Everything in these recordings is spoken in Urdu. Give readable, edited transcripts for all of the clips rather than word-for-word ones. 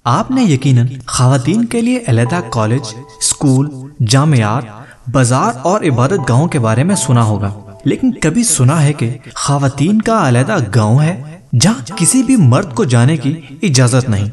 آپ نے یقیناً خواتین کے لیے علیحدہ کالج، اسکول، جامعات، بازار اور عبادت گاہوں کے بارے میں سنا ہوگا، لیکن کبھی سنا ہے کہ خواتین کا علیحدہ گاؤں ہے جہاں کسی بھی مرد کو جانے کی اجازت نہیں،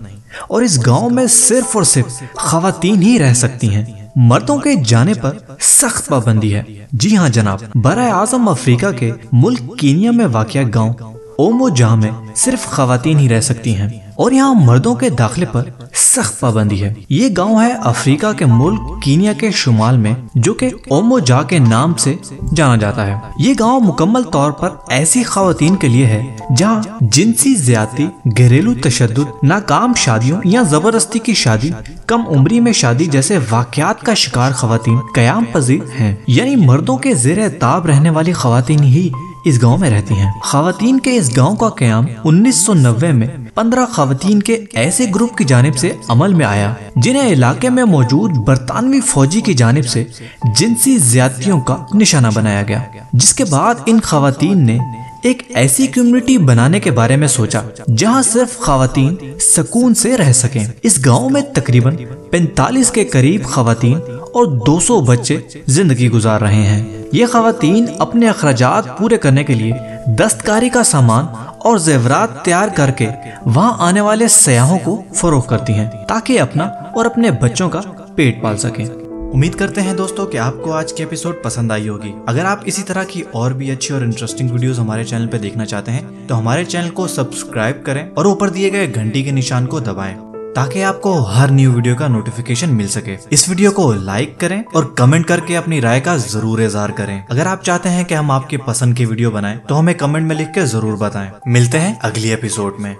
اور اس گاؤں میں صرف اور صرف خواتین ہی رہ سکتی ہیں۔ مردوں کے جانے پر سخت پابندی ہے۔ جی ہاں جناب، برائے اعظم افریقہ کے ملک کینیا میں واقع گاؤں اومو جہاں میں صرف خواتین ہی رہ سکتی ہیں، اور یہاں مردوں کے داخلے پر سخت پابندی ہے۔ یہ گاؤں ہے افریقہ کے ملک کینیا کے شمال میں، جو کہ اومو جا کے نام سے جانا جاتا ہے۔ یہ گاؤں مکمل طور پر ایسی خواتین کے لیے ہے جہاں جنسی زیادتی، گھریلو تشدد، ناکام شادیوں یا زبردستی کی شادی، کم عمری میں شادی جیسے واقعات کا شکار خواتین قیام پذیر ہیں، یعنی مردوں کے زیر تاب رہنے والی خواتین ہی اس گاؤں میں رہتی ہیں۔ خواتین کے اس گاؤں کا قیام 1990 میں 15 خواتین کے ایسے گروپ کی جانب سے عمل میں آیا جنہیں علاقے میں موجود برطانوی فوجی کی جانب سے جنسی زیادتیوں کا نشانہ بنایا گیا، جس کے بعد ان خواتین نے ایک ایسی کمیونٹی بنانے کے بارے میں سوچا جہاں صرف خواتین سکون سے رہ سکیں۔ اس گاؤں میں تقریباً 45 کے قریب خواتین اور 200 بچے زندگی گزار رہے ہیں۔ یہ خواتین اپنے اخراجات پورے کرنے کے لیے دستکاری کا سامان اور زیورات تیار کر کے وہاں آنے والے سیاحوں کو فروخت کرتی ہیں تاکہ اپنا اور اپنے بچوں کا پیٹ پال سکیں۔ امید کرتے ہیں دوستوں کہ آپ کو آج کی ایپیسوڈ پسند آئی ہوگی۔ اگر آپ اسی طرح کی اور بھی اچھی اور انٹرسٹنگ ویڈیوز ہمارے چینل پہ دیکھنا چاہتے ہیں تو ہمارے چینل کو سبسکرائب کریں اور اوپر دیے گئے گھنٹی کے نشان کو دبائیں تاکہ آپ کو ہر نیو ویڈیو کا نوٹیفیکیشن مل سکے۔ اس ویڈیو کو لائک کریں اور کمنٹ کر کے اپنی رائے کا ضرور اظہار کریں۔ اگر آپ چاہتے ہیں کہ ہم آپ کی پسند کی ویڈیو بنائیں تو ہمیں کمنٹ میں لکھ کے ضرور بتائیں۔ ملتے ہیں اگلی ایپیسوڈ میں۔